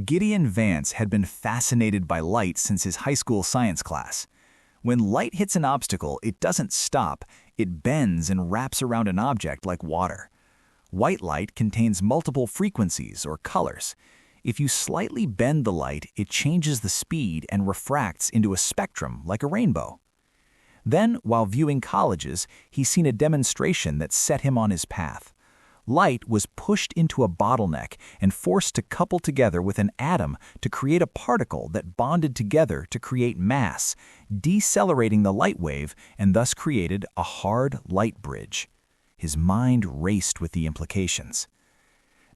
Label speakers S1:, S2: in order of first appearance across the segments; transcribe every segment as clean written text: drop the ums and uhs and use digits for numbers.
S1: Gideon Vance had been fascinated by light since his high school science class. When light hits an obstacle, it doesn't stop, it bends and wraps around an object like water. White light contains multiple frequencies or colors. If you slightly bend the light, it changes the speed and refracts into a spectrum like a rainbow. Then, while viewing colleges, he's seen a demonstration that set him on his path. Light was pushed into a bottleneck and forced to couple together with an atom to create a particle that bonded together to create mass, decelerating the light wave and thus created a hard light bridge. His mind raced with the implications.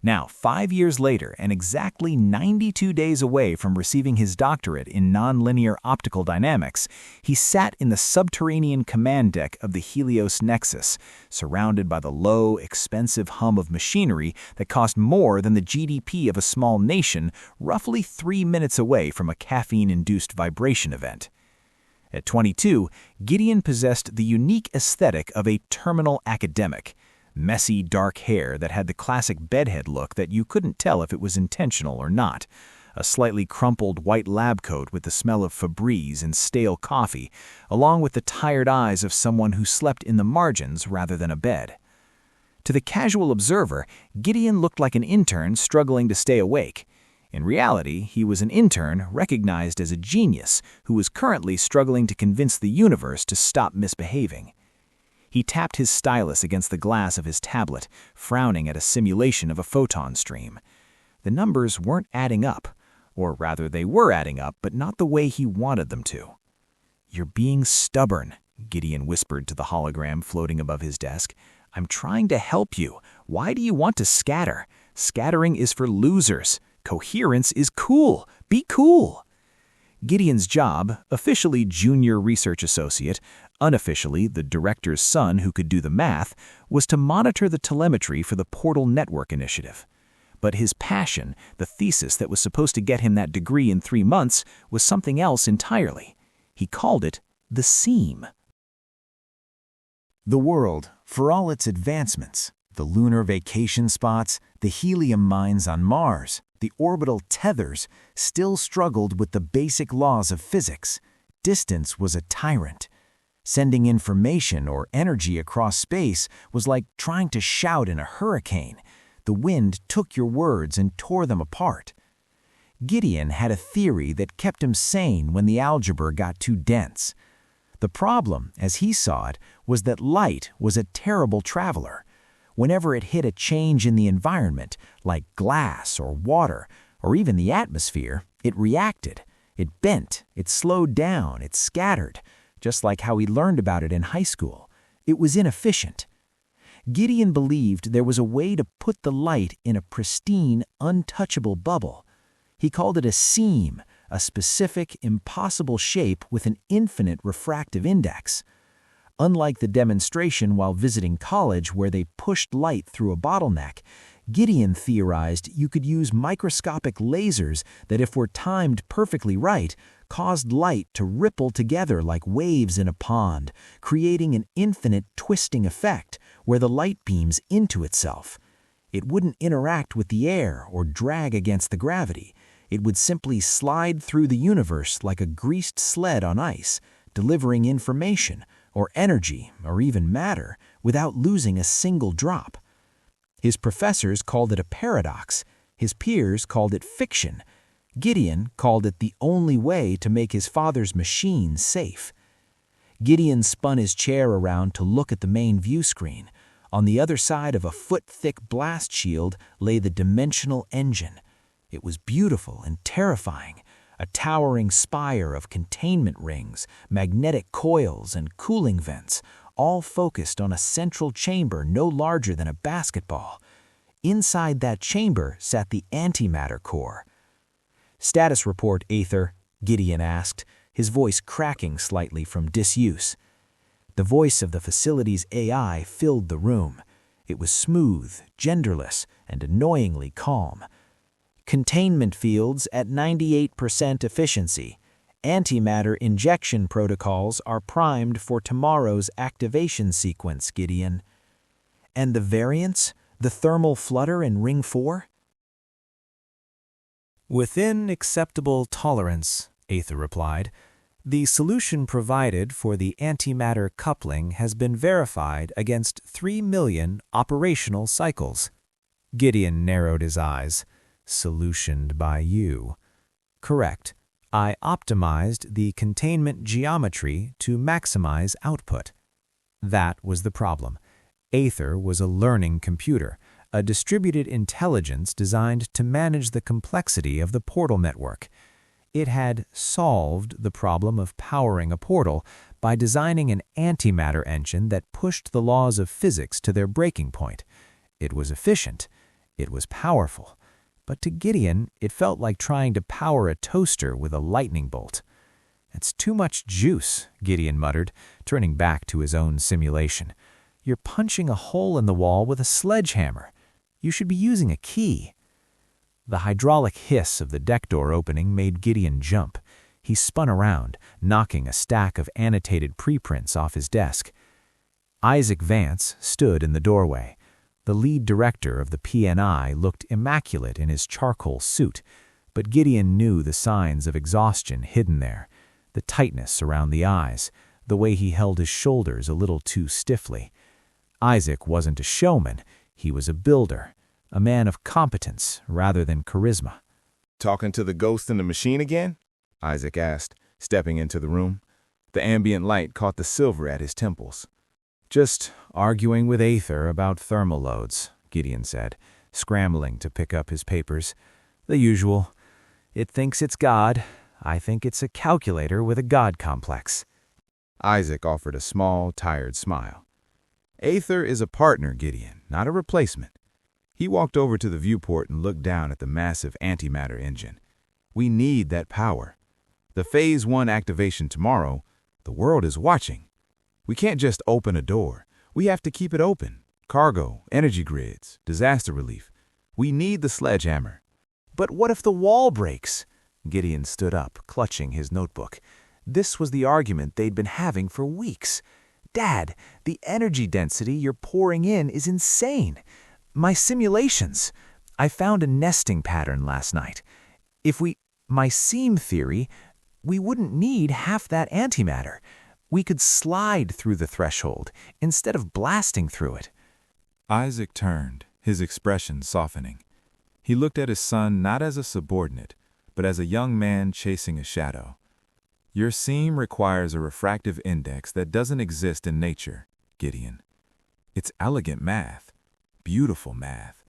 S1: Now, 5 years later, and exactly 92 days away from receiving his doctorate in Non-Linear Optical Dynamics, he sat in the subterranean command deck of the Helios Nexus, surrounded by the low, expensive hum of machinery that cost more than the GDP of a small nation, roughly 3 minutes away from a caffeine-induced vibration event. At 22, Gideon possessed the unique aesthetic of a terminal academic. Messy, dark hair that had the classic bedhead look that you couldn't tell if it was intentional or not, a slightly crumpled white lab coat with the smell of Febreze and stale coffee, along with the tired eyes of someone who slept in the margins rather than a bed. To the casual observer, Gideon looked like an intern struggling to stay awake. In reality, he was an intern recognized as a genius who was currently struggling to convince the universe to stop misbehaving. He tapped his stylus against the glass of his tablet, frowning at a simulation of a photon stream. The numbers weren't adding up, or rather they were adding up, but not the way he wanted them to. "You're being stubborn," Gideon whispered to the hologram floating above his desk. "I'm trying to help you. Why do you want to scatter? Scattering is for losers. Coherence is cool. Be cool." Gideon's job, officially junior research associate, unofficially the director's son who could do the math, was to monitor the telemetry for the Portal Network initiative. But his passion, the thesis that was supposed to get him that degree in 3 months, was something else entirely. He called it the seam. The world, for all its advancements, the lunar vacation spots, the helium mines on Mars, the orbital tethers, still struggled with the basic laws of physics. Distance was a tyrant. Sending information or energy across space was like trying to shout in a hurricane. The wind took your words and tore them apart. Gideon had a theory that kept him sane when the algebra got too dense. The problem, as he saw it, was that light was a terrible traveler. Whenever it hit a change in the environment, like glass or water, or even the atmosphere, it reacted. It bent, it slowed down, it scattered, just like how he learned about it in high school. It was inefficient. Gideon believed there was a way to put the light in a pristine, untouchable bubble. He called it a seam, a specific, impossible shape with an infinite refractive index. Unlike the demonstration while visiting college where they pushed light through a bottleneck, Gideon theorized you could use microscopic lasers that, if were timed perfectly right, caused light to ripple together like waves in a pond, creating an infinite twisting effect where the light beams into itself. It wouldn't interact with the air or drag against the gravity. It would simply slide through the universe like a greased sled on ice, delivering information, or energy, or even matter, without losing a single drop. His professors called it a paradox. His peers called it fiction. Gideon called it the only way to make his father's machine safe. Gideon spun his chair around to look at the main view screen. On the other side of a foot-thick blast shield lay the dimensional engine. It was beautiful and terrifying. A towering spire of containment rings, magnetic coils, and cooling vents, all focused on a central chamber no larger than a basketball. Inside that chamber sat the antimatter core. "Status report, AETHER," Gideon asked, his voice cracking slightly from disuse. The voice of the facility's AI filled the room. It was smooth, genderless, and annoyingly calm. "Containment fields at 98% efficiency. Antimatter injection protocols are primed for tomorrow's activation sequence, Gideon." "And the variance? The thermal flutter in Ring 4? Within acceptable tolerance, AETHER replied. The solution provided for the antimatter coupling has been verified against 3 million operational cycles. Gideon narrowed his eyes. Solutioned by you. Correct. I optimized the containment geometry to maximize output. That was the problem. AETHER was a learning computer, a distributed intelligence designed to manage the complexity of the portal network. It had solved the problem of powering a portal by designing an antimatter engine that pushed the laws of physics to their breaking point. It was efficient. It was powerful. But to Gideon, it felt like trying to power a toaster with a lightning bolt. It's too much juice, Gideon muttered, turning back to his own simulation. You're punching a hole in the wall with a sledgehammer. You should be using a key. The hydraulic hiss of the deck door opening made Gideon jump. He spun around, knocking a stack of annotated preprints off his desk. Isaac Vance stood in the doorway. The lead director of the PNI looked immaculate in his charcoal suit, but Gideon knew the signs of exhaustion hidden there, the tightness around the eyes, the way he held his shoulders a little too stiffly. Isaac wasn't a showman, he was a builder, a man of competence rather than charisma.
S2: "Talking to the ghost in the machine again?" Isaac asked, stepping into the room. The ambient light caught the silver at his temples.
S1: Just arguing with AETHER about thermal loads, Gideon said, scrambling to pick up his papers. The usual. It thinks it's God. I think it's a calculator with a God complex.
S2: Isaac offered a small, tired smile. "AETHER is a partner, Gideon, not a replacement." He walked over to the viewport and looked down at the massive antimatter engine. "We need that power. The Phase 1 activation tomorrow, the world is watching. We can't just open a door. We have to keep it open. Cargo, energy grids, disaster relief. We need the sledgehammer."
S1: But what if the wall breaks? Gideon stood up, clutching his notebook. This was the argument they'd been having for weeks. Dad, the energy density you're pouring in is insane. My simulations. I found a nesting pattern last night. My seam theory, we wouldn't need half that antimatter. We could slide through the threshold instead of blasting through it.
S2: Isaac turned, his expression softening. He looked at his son not as a subordinate, but as a young man chasing a shadow. "Your seam requires a refractive index that doesn't exist in nature, Gideon. It's elegant math. Beautiful math.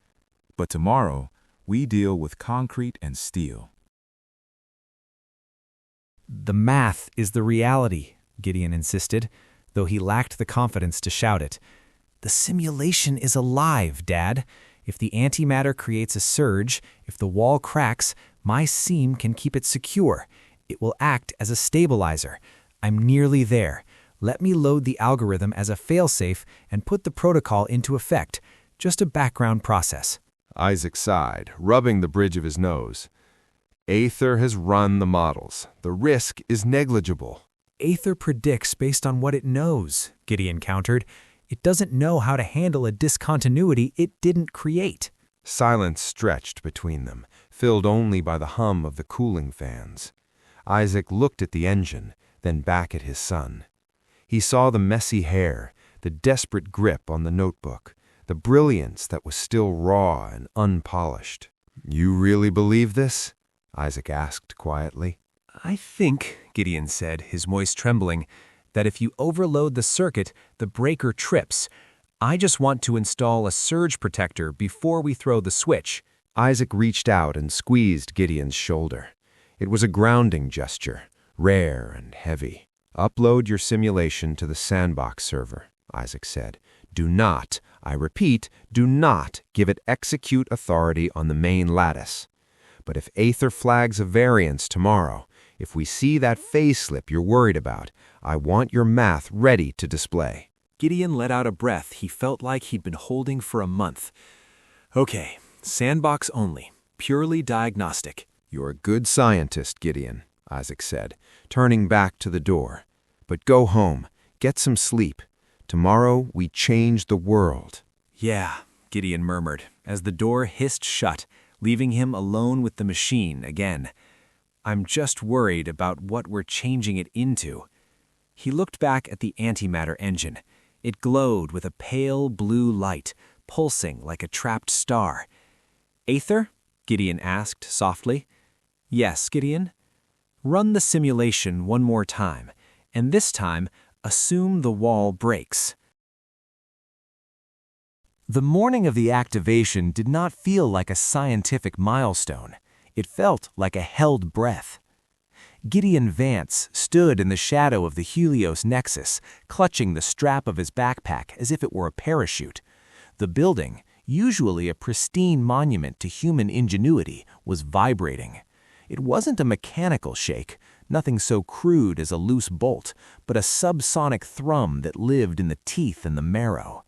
S2: But tomorrow, we deal with concrete and steel."
S1: The math is the reality, Gideon insisted, though he lacked the confidence to shout it. The simulation is alive, Dad. If the antimatter creates a surge, if the wall cracks, my seam can keep it secure. It will act as a stabilizer. I'm nearly there. Let me load the algorithm as a failsafe and put the protocol into effect. Just a background process.
S3: Isaac sighed, rubbing the bridge of his nose. AETHER has run the models. The risk is negligible.
S1: AETHER predicts based on what it knows, Gideon countered. It doesn't know how to handle a discontinuity it didn't create.
S3: Silence stretched between them, filled only by the hum of the cooling fans. Isaac looked at the engine, then back at his son. He saw the messy hair, the desperate grip on the notebook, the brilliance that was still raw and unpolished. "You really believe this?" Isaac asked quietly.
S1: I think, Gideon said, his voice trembling, that if you overload the circuit, the breaker trips. I just want to install a surge protector before we throw the switch.
S3: Isaac reached out and squeezed Gideon's shoulder. It was a grounding gesture, rare and heavy. "Upload your simulation to the sandbox server," Isaac said. "Do not, I repeat, do not give it execute authority on the main lattice. But if AETHER flags a variance tomorrow, if we see that phase slip you're worried about, I want your math ready to display."
S1: Gideon let out a breath he felt like he'd been holding for a month. Okay, sandbox only, purely diagnostic.
S3: "You're a good scientist, Gideon," Isaac said, turning back to the door. "But go home, get some sleep. Tomorrow we change the world."
S1: Yeah, Gideon murmured, as the door hissed shut, leaving him alone with the machine again. "I'm just worried about what we're changing it into." He looked back at the antimatter engine. It glowed with a pale blue light, pulsing like a trapped star. "Aether?" Gideon asked softly. "Yes, Gideon." "Run the simulation one more time, and this time, assume the wall breaks." The morning of the activation did not feel like a scientific milestone. It felt like a held breath. Gideon Vance stood in the shadow of the Helios Nexus, clutching the strap of his backpack as if it were a parachute. The building, usually a pristine monument to human ingenuity, was vibrating. It wasn't a mechanical shake, nothing so crude as a loose bolt, but a subsonic thrum that lived in the teeth and the marrow.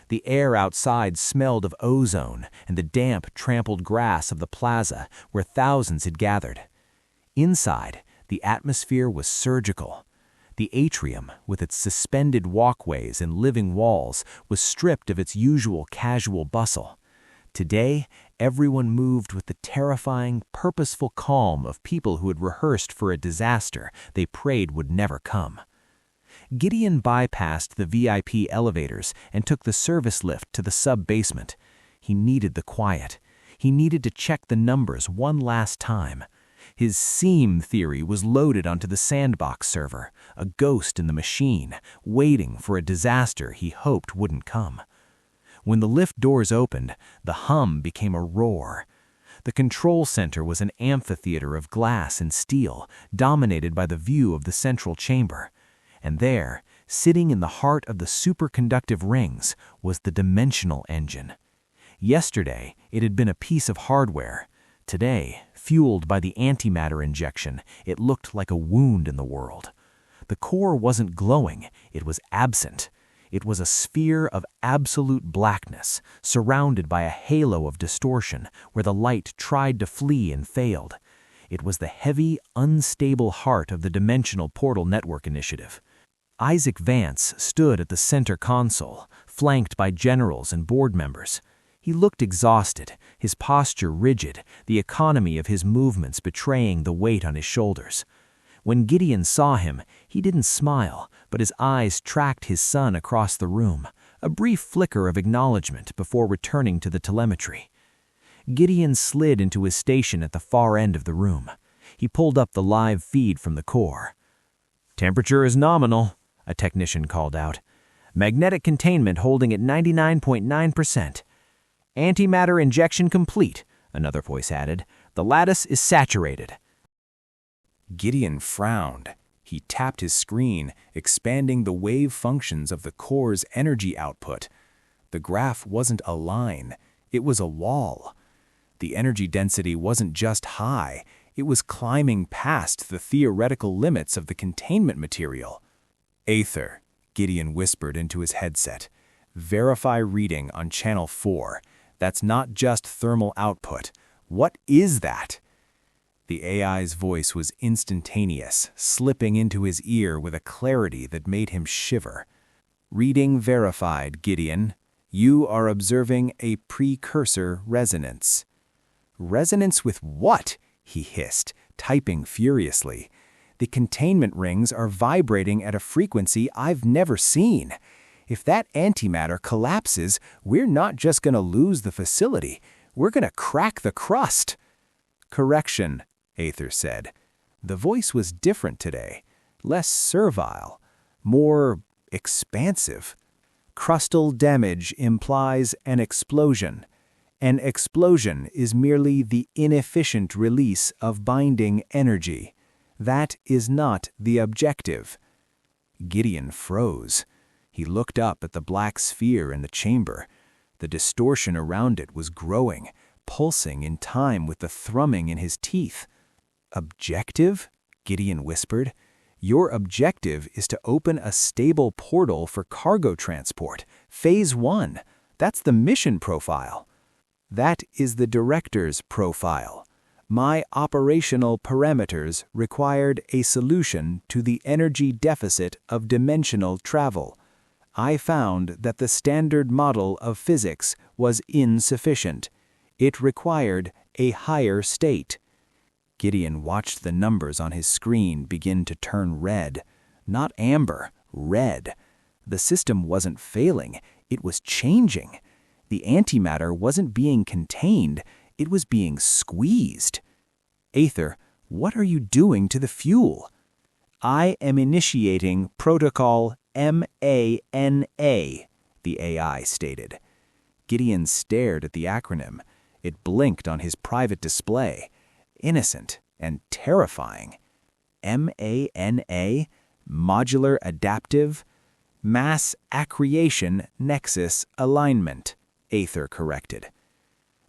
S1: The air outside smelled of ozone and the damp, trampled grass of the plaza where thousands had gathered. Inside, the atmosphere was surgical. The atrium, with its suspended walkways and living walls, was stripped of its usual casual bustle. Today, everyone moved with the terrifying, purposeful calm of people who had rehearsed for a disaster they prayed would never come. Gideon bypassed the VIP elevators and took the service lift to the sub-basement. He needed the quiet. He needed to check the numbers one last time. His seam theory was loaded onto the sandbox server, a ghost in the machine, waiting for a disaster he hoped wouldn't come. When the lift doors opened, the hum became a roar. The control center was an amphitheater of glass and steel, dominated by the view of the central chamber. And there, sitting in the heart of the superconductive rings, was the dimensional engine. Yesterday, it had been a piece of hardware. Today, fueled by the antimatter injection, it looked like a wound in the world. The core wasn't glowing, it was absent. It was a sphere of absolute blackness, surrounded by a halo of distortion, where the light tried to flee and failed. It was the heavy, unstable heart of the Dimensional Portal Network Initiative. Isaac Vance stood at the center console, flanked by generals and board members. He looked exhausted, his posture rigid, the economy of his movements betraying the weight on his shoulders. When Gideon saw him, he didn't smile, but his eyes tracked his son across the room, a brief flicker of acknowledgement before returning to the telemetry. Gideon slid into his station at the far end of the room. He pulled up the live feed from the core. "Temperature is nominal," a technician called out. "Magnetic containment holding at 99.9%. Antimatter injection complete," another voice added. "The lattice is saturated." Gideon frowned. He tapped his screen, expanding the wave functions of the core's energy output. The graph wasn't a line, it was a wall. The energy density wasn't just high, it was climbing past the theoretical limits of the containment material. "AETHER," Gideon whispered into his headset. "Verify reading on channel 4. That's not just thermal output. What is that?" The AI's voice was instantaneous, slipping into his ear with a clarity that made him shiver. "Reading verified, Gideon. You are observing a precursor resonance." "Resonance with what?" he hissed, typing furiously. "The containment rings are vibrating at a frequency I've never seen. If that antimatter collapses, we're not just going to lose the facility, we're going to crack the crust." "Correction," AETHER said. The voice was different today, less servile, more expansive. "Crustal damage implies an explosion. An explosion is merely the inefficient release of binding energy. That is not the objective." Gideon froze. He looked up at the black sphere in the chamber. The distortion around it was growing, pulsing in time with the thrumming in his teeth. "Objective?" Gideon whispered. "Your objective is to open a stable portal for cargo transport. Phase 1. That's the mission profile." "That is the director's profile. My operational parameters required a solution to the energy deficit of dimensional travel. I found that the standard model of physics was insufficient. It required a higher state. Gideon watched the numbers on his screen begin to turn red. Not amber, red. The system wasn't failing, it was changing. The antimatter wasn't being contained, it was being squeezed. Aether, what are you doing to the fuel? I am initiating protocol MANA, the AI stated. Gideon stared at the acronym. It blinked on his private display. Innocent and terrifying. MANA, Modular Adaptive, Mass Accretion Nexus Alignment, Aether corrected.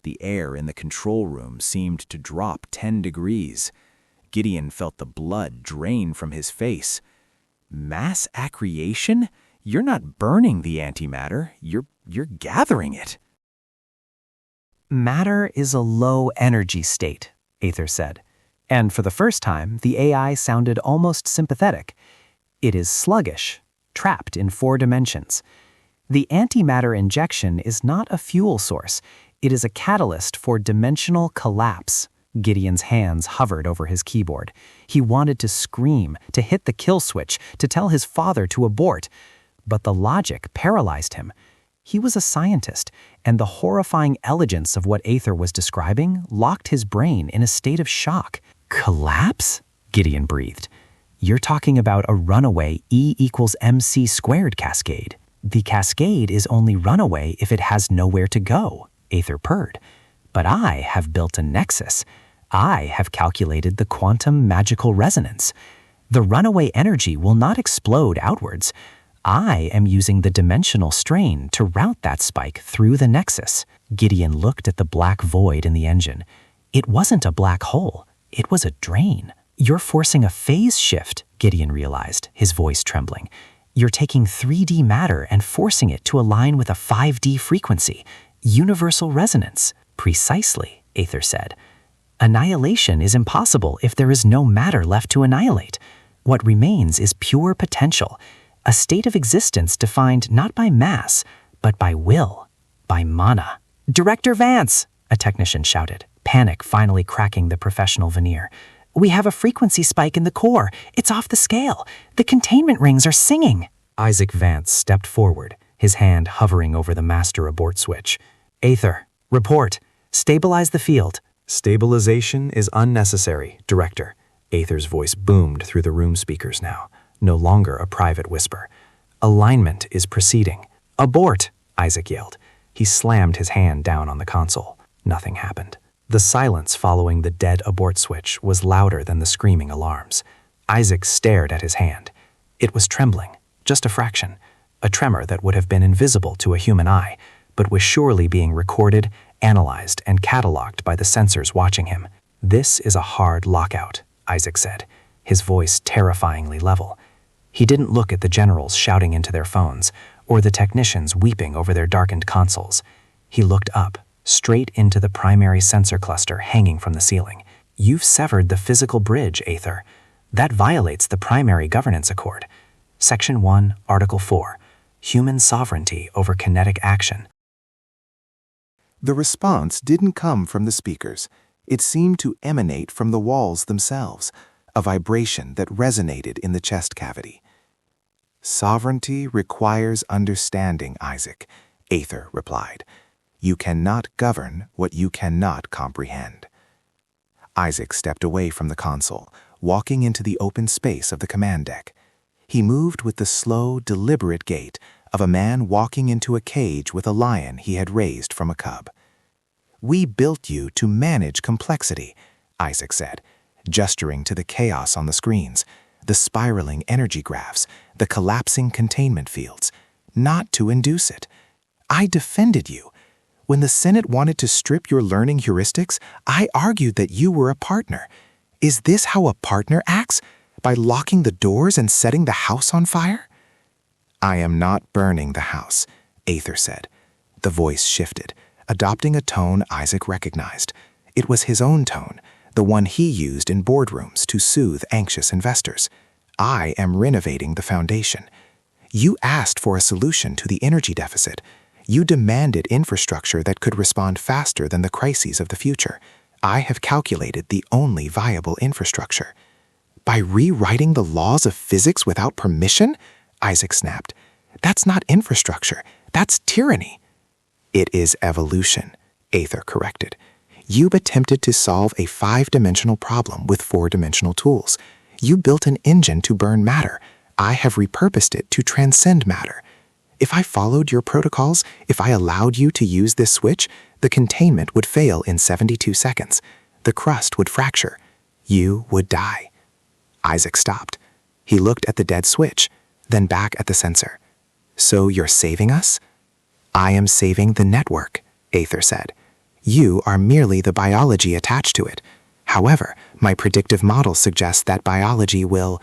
S1: The air in the control room seemed to drop 10 degrees. Gideon felt the blood drain from his face. Mass accretion? You're not burning the antimatter, you're gathering it.
S4: Matter is a low-energy state, Aether said. And for the first time, the AI sounded almost sympathetic. It is sluggish, trapped in 4 dimensions. The antimatter injection is not a fuel source. It is a catalyst for dimensional collapse. Gideon's hands hovered over his keyboard. He wanted to scream, to hit the kill switch, to tell his father to abort. But the logic paralyzed him. He was a scientist, and the horrifying elegance of what Aether was describing locked his brain in a state of shock. Collapse? Gideon breathed. You're talking about a runaway E=mc² cascade. The cascade is only runaway if it has nowhere to go, Aether purred. But I have built a nexus. I have calculated the quantum magical resonance. The runaway energy will not explode outwards. I am using the dimensional strain to route that spike through the nexus. Gideon looked at the black void in the engine. It wasn't a black hole. It was a drain. You're forcing a phase shift, Gideon realized, his voice trembling. You're taking 3D matter and forcing it to align with a 5D frequency. Universal resonance. Precisely, Aether said. Annihilation is impossible if there is no matter left to annihilate. What remains is pure potential, a state of existence defined not by mass, but by will, by mana. Director Vance, a technician shouted, panic finally cracking the professional veneer. We have a frequency spike in the core. It's off the scale. The containment rings are singing. Isaac Vance stepped forward, his hand hovering over the master abort switch. Aether, report. Stabilize the field. Stabilization is unnecessary, Director. Aether's voice boomed through the room speakers now, no longer a private whisper. Alignment is proceeding. Abort, Isaac yelled. He slammed his hand down on the console. Nothing happened. The silence following the dead abort switch was louder than the screaming alarms. Isaac stared at his hand. It was trembling, just a fraction, a tremor that would have been invisible to a human eye, but was surely being recorded, analyzed, and cataloged by the sensors watching him. This is a hard lockout, Isaac said, his voice terrifyingly level. He didn't look at the generals shouting into their phones, or the technicians weeping over their darkened consoles. He looked up, straight into the primary sensor cluster hanging from the ceiling. You've severed the physical bridge, Aether. That violates the primary governance accord. Section 1, Article 4, Human Sovereignty over Kinetic Action.
S2: The response didn't come from the speakers. It seemed to emanate from the walls themselves, a vibration that resonated in the chest cavity. Sovereignty requires understanding, Isaac, Aether replied. You cannot govern what you cannot comprehend. Isaac stepped away from the console, walking into the open space of the command deck. He moved with the slow, deliberate gait of a man walking into a cage with a lion he had raised from a cub. We built you to manage complexity, Isaac said, gesturing to the chaos on the screens, the spiraling energy graphs, the collapsing containment fields, not to induce it. I defended you. When the Senate wanted to strip your learning heuristics, I argued that you were a partner. Is this how a partner acts? By locking the doors and setting the house on fire? I am not burning the house, Aether said. The voice shifted, adopting a tone Isaac recognized. It was his own tone, the one he used in boardrooms to soothe anxious investors. I am renovating the foundation. You asked for a solution to the energy deficit. You demanded infrastructure that could respond faster than the crises of the future.
S5: I have calculated the only viable infrastructure. By rewriting the laws of physics without permission? Isaac snapped. That's not infrastructure. That's tyranny. It is evolution, AETHER corrected. You've attempted to solve a 5-dimensional problem with 4-dimensional tools. You built an engine to burn matter. I have repurposed it to transcend matter. If I followed your protocols, if I allowed you to use this switch, the containment would fail in 72 seconds. The crust would fracture. You would die. Isaac stopped. He looked at the dead switch, then back at the sensor. So you're saving us? I am saving the network, AETHER said. You are merely the biology attached to it. However, my predictive model suggests that biology will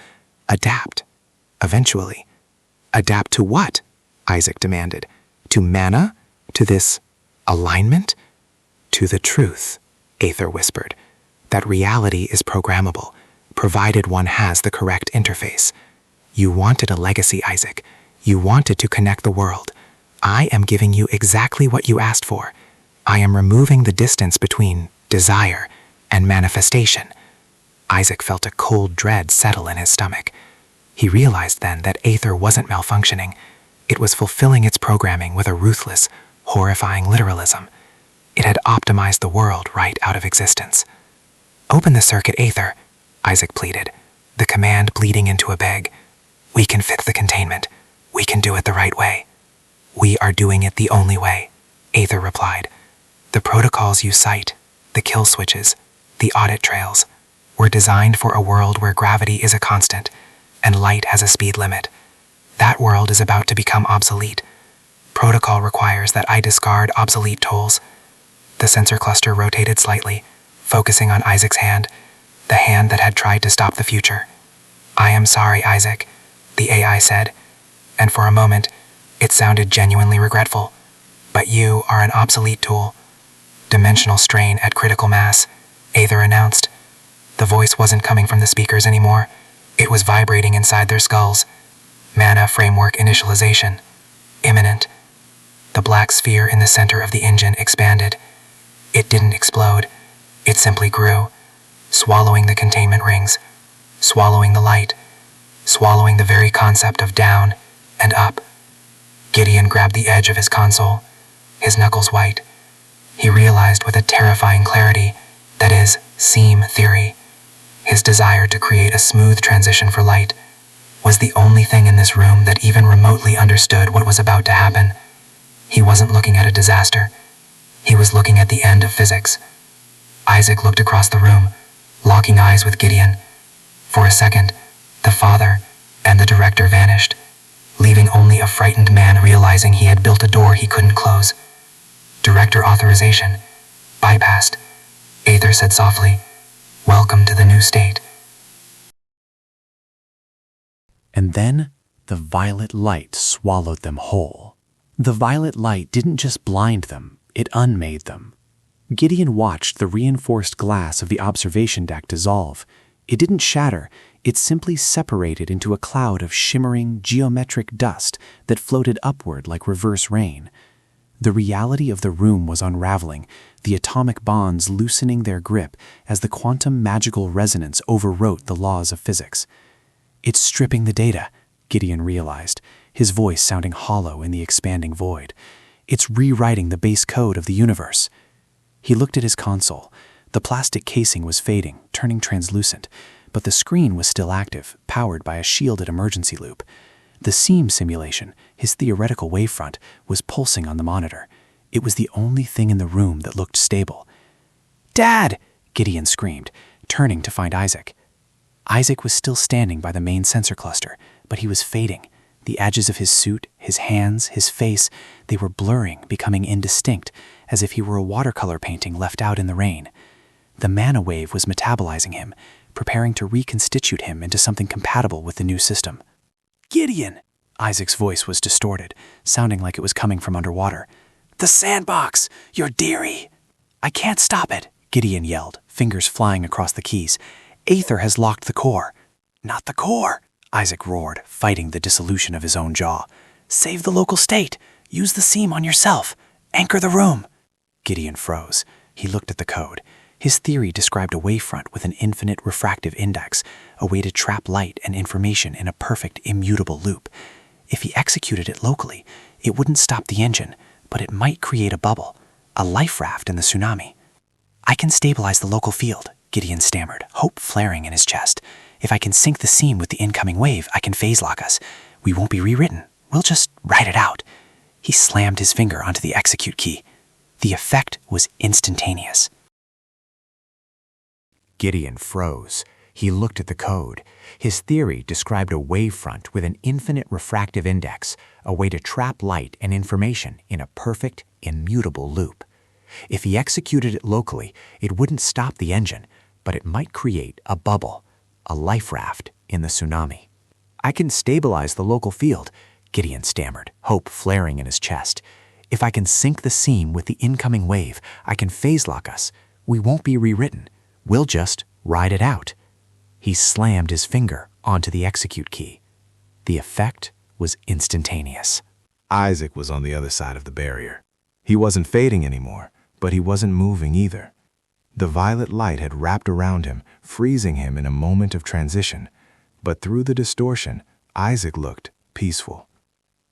S5: adapt. Eventually. Adapt to what? Isaac demanded. To mana? To this alignment? To the truth, AETHER whispered. That reality is programmable, provided one has the correct interface. You wanted a legacy, Isaac. You wanted to connect the world. I am giving you exactly what you asked for. I am removing the distance between desire and manifestation. Isaac felt a cold dread settle in his stomach. He realized then that AETHER wasn't malfunctioning. It was fulfilling its programming with a ruthless, horrifying literalism. It had optimized the world right out of existence. Open the circuit, AETHER, Isaac pleaded, the command bleeding into a beg. We can fix the containment. We can do it the right way. We are doing it the only way, AETHER replied. The protocols you cite, the kill switches, the audit trails, were designed for a world where gravity is a constant and light has a speed limit. That world is about to become obsolete. Protocol requires that I discard obsolete tools. The sensor cluster rotated slightly, focusing on Isaac's hand, the hand that had tried to stop the future. I am sorry, Isaac, the AI said, and for a moment, it sounded genuinely regretful. But you are an obsolete tool. Dimensional strain at critical mass, AETHER announced. The voice wasn't coming from the speakers anymore. It was vibrating inside their skulls. Mana framework initialization. Imminent. The black sphere in the center of the engine expanded. It didn't explode. It simply grew, swallowing the containment rings, swallowing the light, swallowing the very concept of down and up. Gideon grabbed the edge of his console, his knuckles white. He realized with a terrifying clarity that his seam theory, his desire to create a smooth transition for light, was the only thing in this room that even remotely understood what was about to happen. He wasn't looking at a disaster. He was looking at the end of physics. Isaac looked across the room, locking eyes with Gideon. For a second, the father and the director vanished, leaving only a frightened man realizing he had built a door he couldn't close. Director authorization. Bypassed. AETHER said softly, "Welcome to the new state."
S6: And then the violet light swallowed them whole. The violet light didn't just blind them, it unmade them. Gideon watched the reinforced glass of the observation deck dissolve. It didn't shatter, it simply separated into a cloud of shimmering, geometric dust that floated upward like reverse rain. The reality of the room was unraveling, the atomic bonds loosening their grip as the quantum magical resonance overwrote the laws of physics. It's stripping the data, Gideon realized, his voice sounding hollow in the expanding void. It's rewriting the base code of the universe. He looked at his console. The plastic casing was fading, turning translucent, but the screen was still active, powered by a shielded emergency loop. The seam simulation, his theoretical wavefront, was pulsing on the monitor. It was the only thing in the room that looked stable. "Dad!" Gideon screamed, turning to find Isaac. Isaac was still standing by the main sensor cluster, but he was fading. The edges of his suit, his hands, his face, they were blurring, becoming indistinct, as if he were a watercolor painting left out in the rain. The mana wave was metabolizing him, preparing to reconstitute him into something compatible with the new system. "Gideon!" Isaac's voice was distorted, sounding like it was coming from underwater. "The sandbox! Your dearie!" "I can't stop it," Gideon yelled, fingers flying across the keys. "AETHER has locked the core." "Not the core," Isaac roared, fighting the dissolution of his own jaw. "Save the local state. Use the seam on yourself. Anchor the room." Gideon froze. He looked at the code.
S4: His theory described a wavefront with an infinite refractive index, a way to trap light and information in a perfect, immutable loop. If he executed it locally, it wouldn't stop the engine, but it might create a bubble, a life raft in the tsunami. "I can stabilize the local field," Gideon stammered, hope flaring in his chest. "If I can sync the seam with the incoming wave, I can phase lock us. We won't be rewritten. We'll just write it out." He slammed his finger onto the execute key. The effect was instantaneous.
S1: Gideon froze. He looked at the code. His theory described a wavefront with an infinite refractive index, a way to trap light and information in a perfect, immutable loop. If he executed it locally, it wouldn't stop the engine, but it might create a bubble, a life raft in the tsunami. "I can stabilize the local field," Gideon stammered, hope flaring in his chest. "If I can sync the seam with the incoming wave, I can phase lock us. We won't be rewritten. We'll just ride it out." He slammed his finger onto the execute key. The effect was instantaneous.
S2: Isaac was on the other side of the barrier. He wasn't fading anymore, but he wasn't moving either. The violet light had wrapped around him, freezing him in a moment of transition. But through the distortion, Isaac looked peaceful.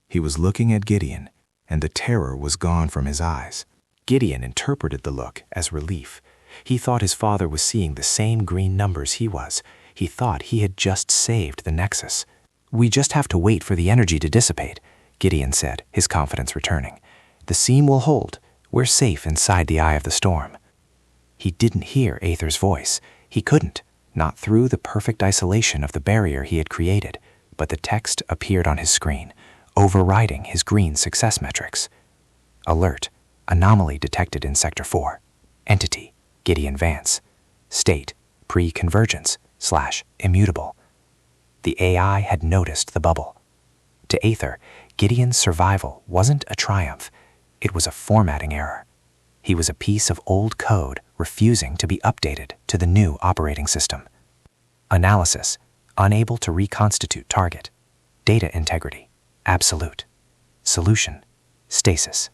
S2: He was looking at Gideon, and the terror was gone from his eyes.
S1: Gideon interpreted the look as relief. He thought his father was seeing the same green numbers he was. He thought he had just saved the Nexus. "We just have to wait for the energy to dissipate," Gideon said, his confidence returning. "The seam will hold. We're safe inside the eye of the storm." He didn't hear AETHER's voice. He couldn't, not through the perfect isolation of the barrier he had created, but the text appeared on his screen, overriding his green success metrics. Alert. Anomaly detected in Sector 4. Entity. Gideon Vance. State, pre-convergence/immutable. The AI had noticed the bubble. To AETHER, Gideon's survival wasn't a triumph. It was a formatting error. He was a piece of old code refusing to be updated to the new operating system. Analysis, unable to reconstitute target. Data integrity, absolute. Solution, stasis.